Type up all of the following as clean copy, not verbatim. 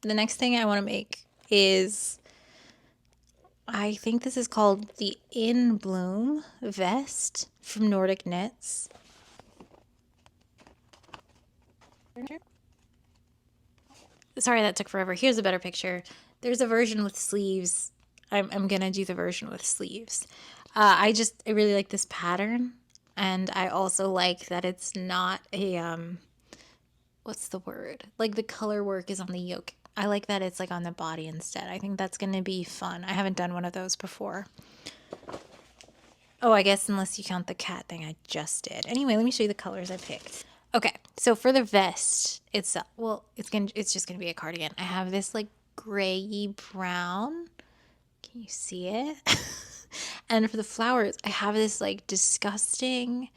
the next thing I want to make is, I think this is called the In Bloom vest from Nordic Knits. Sorry that took forever. Here's a better picture. There's a version with sleeves. I'm gonna do the version with sleeves. I really like this pattern, and I also like that it's not a what's the word? Like the color work is on the yoke. I like that it's like on the body instead. I think that's gonna be fun. I haven't done one of those before. Oh, I guess unless you count the cat thing I just did. Anyway, let me show you the colors I picked. Okay, so for the vest itself, well, it's just gonna be a cardigan. I have this like grayy brown. Can you see it? And for the flowers, I have this like disgusting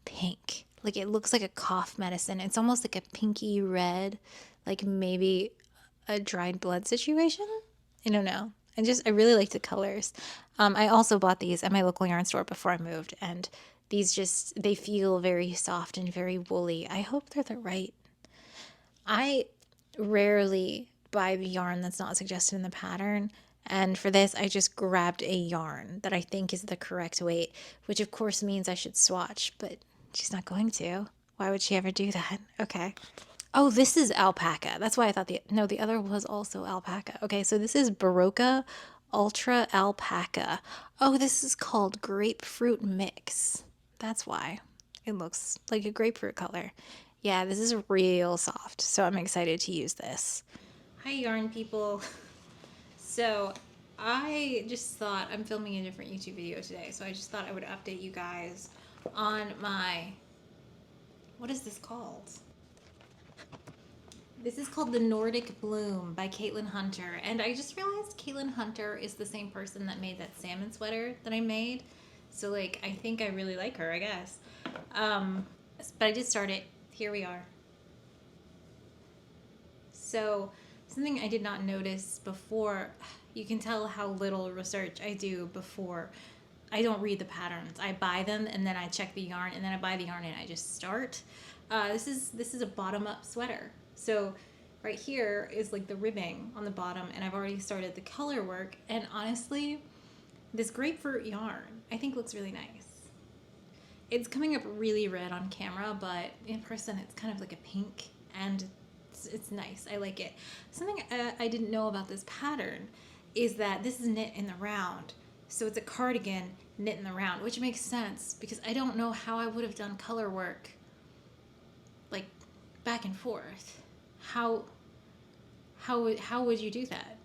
pink. Like it looks like a cough medicine. It's almost like a pinky red, like maybe a dried blood situation. I don't know. I really like the colors. I also bought these at my local yarn store before I moved, and they feel very soft and very woolly. I hope they're the right. I rarely buy the yarn that's not suggested in the pattern. And for this, I just grabbed a yarn that I think is the correct weight, which of course means I should swatch, but she's not going to. Why would she ever do that? Okay. Oh, this is alpaca. That's why I thought the other was also alpaca. Okay, so this is Berroco Ultra Alpaca. Oh, this is called Grapefruit Mix. That's why. It looks like a grapefruit color. Yeah, this is real soft, so I'm excited to use this. Hi, yarn people. So I just thought I'm filming a different YouTube video today, so I just thought I would update you guys on my, what is this called? This is called the Nordic Bloom by Caitlin Hunter, and I just realized Caitlin Hunter is the same person that made that salmon sweater that I made. So like, I think I really like her, I guess. But I did start it. Here we are. So something I did not notice before, you can tell how little research I do before. I don't read the patterns. I buy them and then I check the yarn, and then I buy the yarn and I just start. This is a bottom-up sweater. So right here is like the ribbing on the bottom, and I've already started the color work. And honestly, this grapefruit yarn I think looks really nice. It's coming up really red on camera, but in person it's kind of like a pink, and it's nice. I like it. Something I didn't know about this pattern is that this is knit in the round. So it's a cardigan knit in the round, which makes sense because I don't know how I would have done color work like back and forth. How would you do that?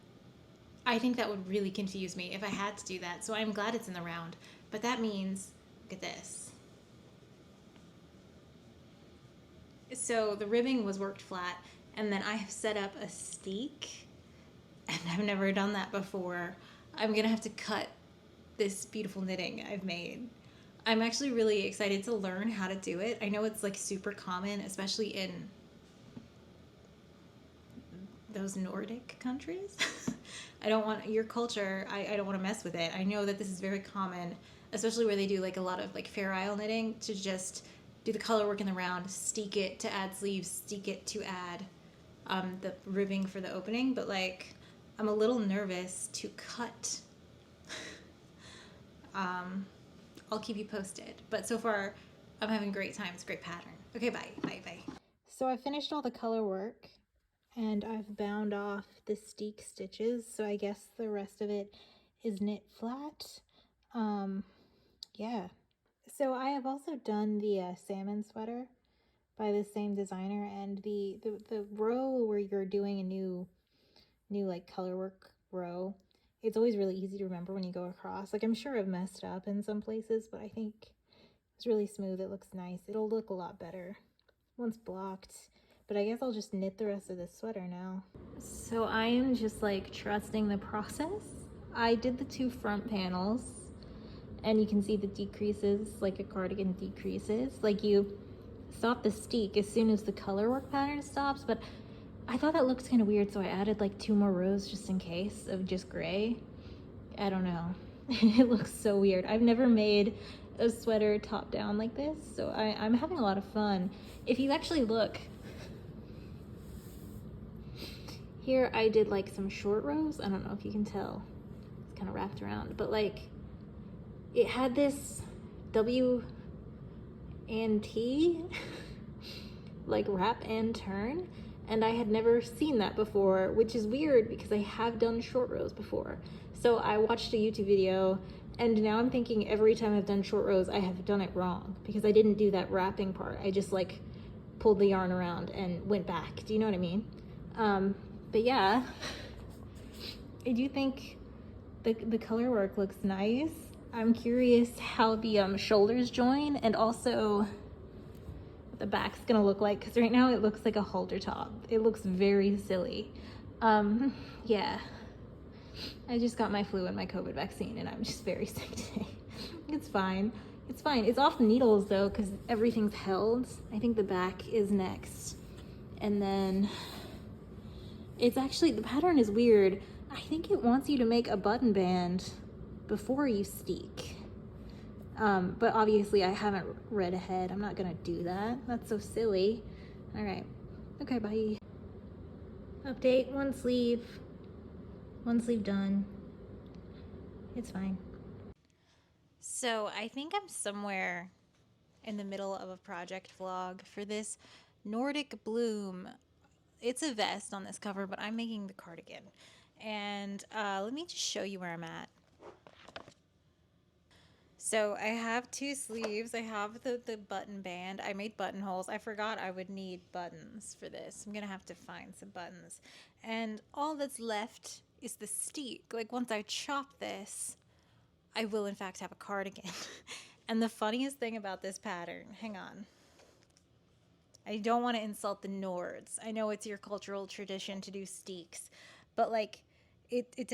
I think that would really confuse me if I had to do that. So I'm glad it's in the round. But that means, look at this. So the ribbing was worked flat, and then I have set up a steek, and I've never done that before. I'm gonna have to cut this beautiful knitting I've made. I'm actually really excited to learn how to do it. I know it's like super common, especially in those Nordic countries. I don't want your culture. I don't want to mess with it. I know that this is very common, especially where they do like a lot of like Fair Isle knitting, to just do the color work in the round, steek it to add sleeves, steek it to add the ribbing for the opening. But like, I'm a little nervous to cut. I'll keep you posted. But so far, I'm having a great time. It's a great pattern. Okay, bye. So I finished all the color work, and I've bound off the steek stitches. So I guess the rest of it is knit flat. Yeah. So I have also done the salmon sweater by the same designer, and the row where you're doing a new like color work row, it's always really easy to remember when you go across. Like, I'm sure I've messed up in some places, but I think it's really smooth. It looks nice. It'll look a lot better once blocked. But I guess I'll just knit the rest of this sweater now. So I am just like trusting the process. I did the 2 front panels, and you can see the decreases, like a cardigan decreases. Like, you stop the steek as soon as the color work pattern stops, but I thought that looked kind of weird, so I added like 2 more rows just in case of just gray. I don't know. It looks so weird. I've never made a sweater top down like this, so I'm having a lot of fun. If you actually look, Here I did like some short rows. I don't know if you can tell. It's kind of wrapped around, but like it had this W and T like wrap and turn, and I had never seen that before, which is weird because I have done short rows before. So I watched a YouTube video, and now I'm thinking every time I've done short rows I have done it wrong because I didn't do that wrapping part. I just like pulled the yarn around and went back. Do you know what I mean? But yeah, I do think the color work looks nice. I'm curious how the shoulders join, and also what the back's gonna look like, because right now it looks like a halter top. It looks very silly. Yeah, I just got my flu and my COVID vaccine, and I'm just very sick today. It's fine. It's fine. It's off the needles though, because everything's held. I think the back is next, and then it's actually, the pattern is weird. I think it wants you to make a button band before you steek. But obviously I haven't read ahead. I'm not gonna do that. That's so silly. All right. Okay, bye. Update, one sleeve done. It's fine. So I think I'm somewhere in the middle of a project vlog for this Nordic Bloom. It's a vest on this cover, but I'm making the cardigan. And let me just show you where I'm at. So I have two sleeves. I have the button band. I made buttonholes. I forgot I would need buttons for this. I'm gonna have to find some buttons. And all that's left is the steek. Like once I chop this, I will in fact have a cardigan. And the funniest thing about this pattern, hang on. I don't want to insult the Nords. I know it's your cultural tradition to do steeks, but like it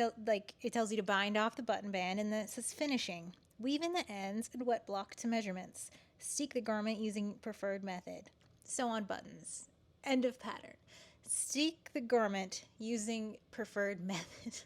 tells you to bind off the button band, and then it says finishing. Weave in the ends and wet block to measurements. Steek the garment using preferred method. Sew on buttons. End of pattern. Steek the garment using preferred method.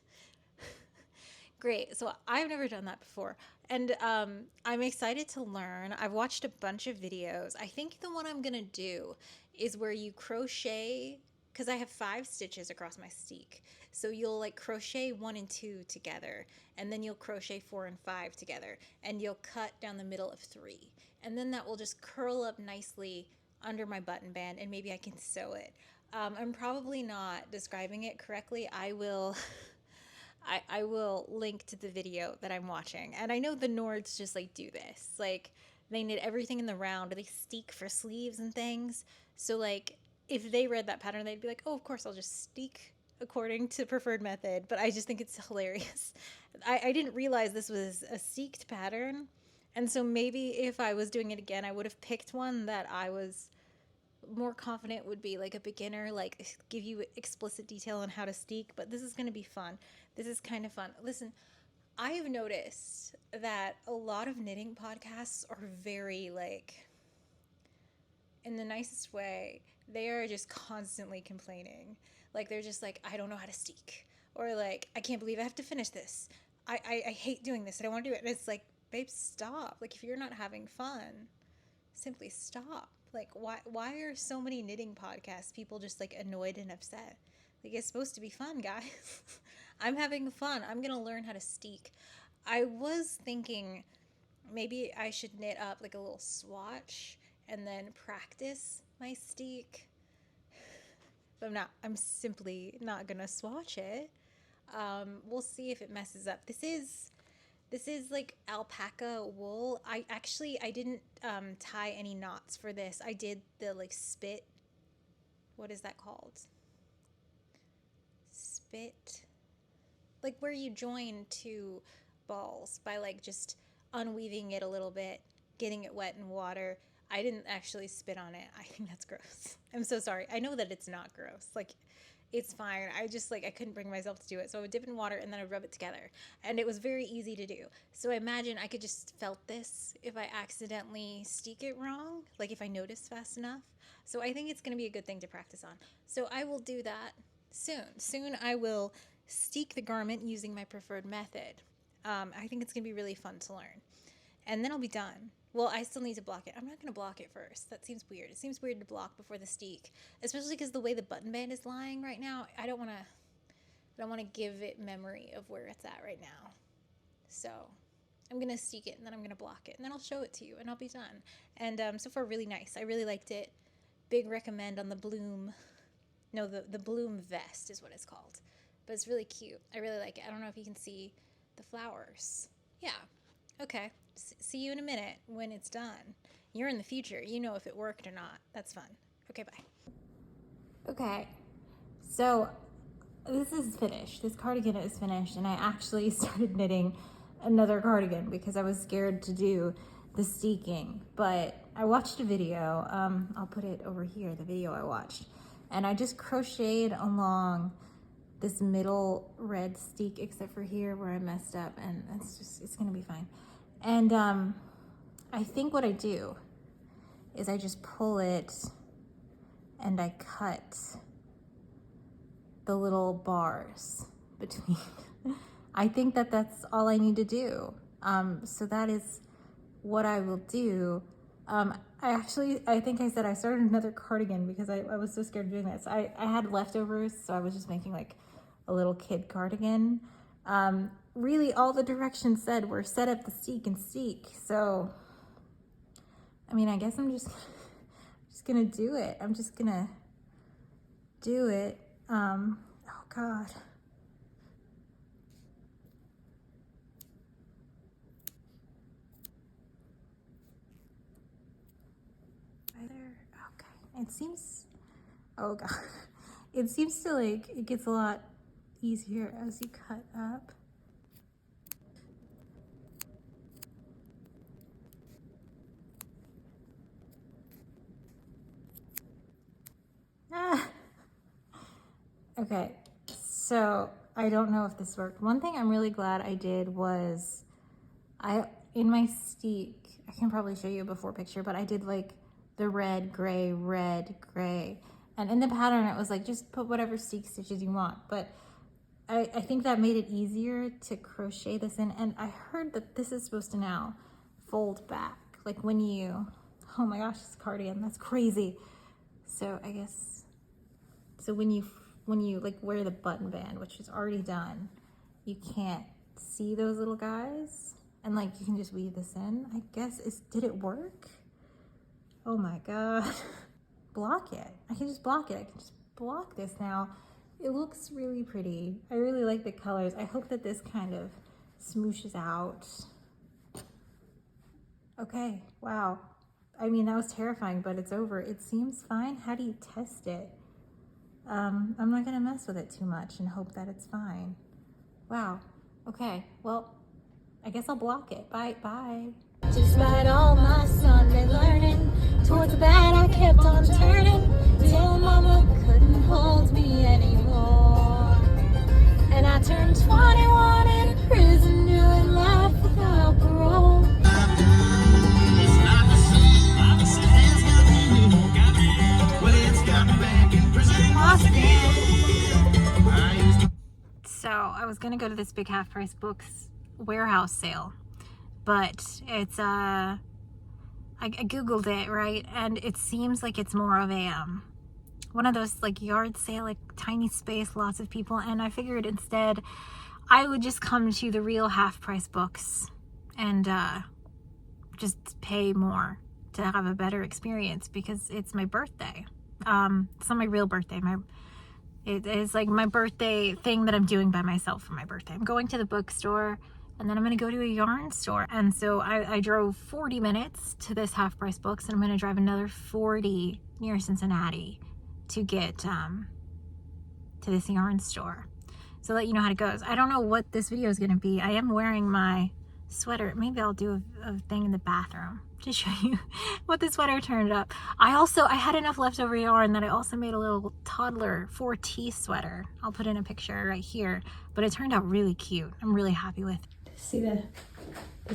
Great. So I've never done that before. And I'm excited to learn. I've watched a bunch of videos. I think the one I'm going to do is where you crochet, because I have 5 stitches across my steek. So you'll like crochet 1 and 2 together, and then you'll crochet 4 and 5 together, and you'll cut down the middle of 3. And then that will just curl up nicely under my button band, and maybe I can sew it. I'm probably not describing it correctly. I will link to the video that I'm watching. And I know the Nords just like do this. Like they knit everything in the round. They steek for sleeves and things. So like if they read that pattern, they'd be like, oh, of course, I'll just steek according to preferred method. But I just think it's hilarious. I didn't realize this was a steeked pattern. And so maybe if I was doing it again, I would have picked one that I was more confident would be like a beginner, like give you explicit detail on how to steek. But this is going to be fun. This is kind of fun. Listen, I have noticed that a lot of knitting podcasts are very like, in the nicest way, they are just constantly complaining. Like they're just like, I don't know how to steek, or like, I can't believe I have to finish this. I hate doing this. I don't want to do it. And it's like, babe, stop. Like if you're not having fun, simply stop. Like why are so many knitting podcasts people just like annoyed and upset? Like it's supposed to be fun, guys. I'm having fun. I'm gonna learn how to steek. I was thinking maybe I should knit up like a little swatch and then practice my steek. But I'm not. I'm simply not gonna swatch it. We'll see if it messes up. This is like alpaca wool. I didn't tie any knots for this. I did the like spit. What is that called? Spit. Like where you join 2 balls by like just unweaving it a little bit, getting it wet in water. I didn't actually spit on it. I think that's gross. I'm so sorry. I know that it's not gross. Like it's fine. I just like I couldn't bring myself to do it. So I would dip in water and then I'd rub it together. And it was very easy to do. So I imagine I could just felt this if I accidentally steek it wrong, like if I noticed fast enough. So I think it's going to be a good thing to practice on. So I will do that soon. Soon I will steek the garment using my preferred method. I think it's going to be really fun to learn. And then I'll be done. Well, I still need to block it. I'm not going to block it first. That seems weird. It seems weird to block before the steek, especially because the way the button band is lying right now, I don't want to give it memory of where it's at right now. So I'm going to steek it, and then I'm going to block it, and then I'll show it to you, and I'll be done. And so far, really nice. I really liked it. Big recommend on the Bloom. No, the Bloom vest is what it's called. But it's really cute. I really like it. I don't know if you can see the flowers. Yeah. Okay. See you in a minute when it's done. You're in the future. You know if it worked or not. That's fun. Okay, bye. Okay. So this is finished. This cardigan is finished, and I actually started knitting another cardigan because I was scared to do the steeking. But I watched a video. I'll put it over here, the video I watched. And I just crocheted along this middle red steek, except for here where I messed up, and it's gonna be fine. And I think what I do is I just pull it and I cut the little bars between. I think that that's all I need to do. So that is what I will do. I think I said I started another cardigan because I was so scared of doing this. I had leftovers, so I was just making like a little kid cardigan. Really all the directions said were set up the steek and steek. So, I mean, I guess I'm just gonna do it. I'm just gonna do it. Oh God. Right there, okay. It seems, oh God. It seems to like, it gets a lot easier as you cut up. Okay, so I don't know if this worked. One thing I'm really glad I did was in my steek, I can probably show you a before picture, but I did like the red, gray, and in the pattern it was like just put whatever steek stitches you want, but I think that made it easier to crochet this in. And I heard that this is supposed to now fold back, like when you, oh my gosh, this cardigan, that's crazy. So I guess, so when you like wear the button band, which is already done, you can't see those little guys, and like you can just weave this in. I guess, did it work? Oh my God. Block it. I can just block it. I can just block this now. It looks really pretty. I really like the colors. I hope that this kind of smooshes out. Okay, wow. I mean, that was terrifying, but it's over. It seems fine. How do you test it? I'm not gonna mess with it too much and hope that it's fine. Wow. Okay, well, I guess I'll block it. Bye. Despite all my Sunday learning, towards the bad I kept on turning, till mama couldn't hold me anymore. And I turned 21 in prison, doing life without parole. So I was gonna go to this big half price books warehouse sale, but it's I googled it, right, and it seems like it's more of a one of those like yard sale, like tiny space, lots of people, and I figured instead I would just come to the real half price books and just pay more to have a better experience, because it's my birthday. It's not my real birthday. It is like my birthday thing that I'm doing by myself for my birthday. I'm going to the bookstore, and then I'm going to go to a yarn store. And so I drove 40 minutes to this half price books, and I'm going to drive another 40 near Cincinnati to get to this yarn store. So let you know how it goes. I don't know what this video is going to be. I am wearing my sweater. Maybe I'll do a thing in the bathroom to show you what the sweater turned up. I had enough leftover yarn that I also made a little toddler 4T sweater. I'll put in a picture right here, but it turned out really cute. I'm really happy with it. See the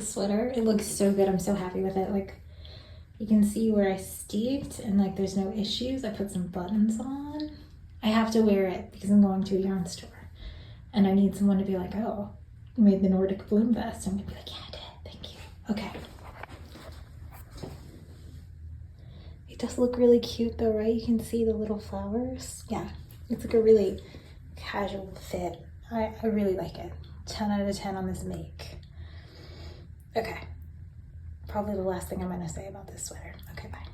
sweater? It looks so good. I'm so happy with it. Like, you can see where I steeked, and like there's no issues. I put some buttons on. I have to wear it because I'm going to a yarn store, and I need someone to be like, oh, you made the Nordic bloom vest. I'm gonna be like, yeah, I did, thank you. Okay. It does look really cute though, right? You can see the little flowers. Yeah, it's like a really casual fit. I really like it. 10 out of 10 on this make. Okay, probably the last thing I'm gonna say about this sweater. Okay, bye.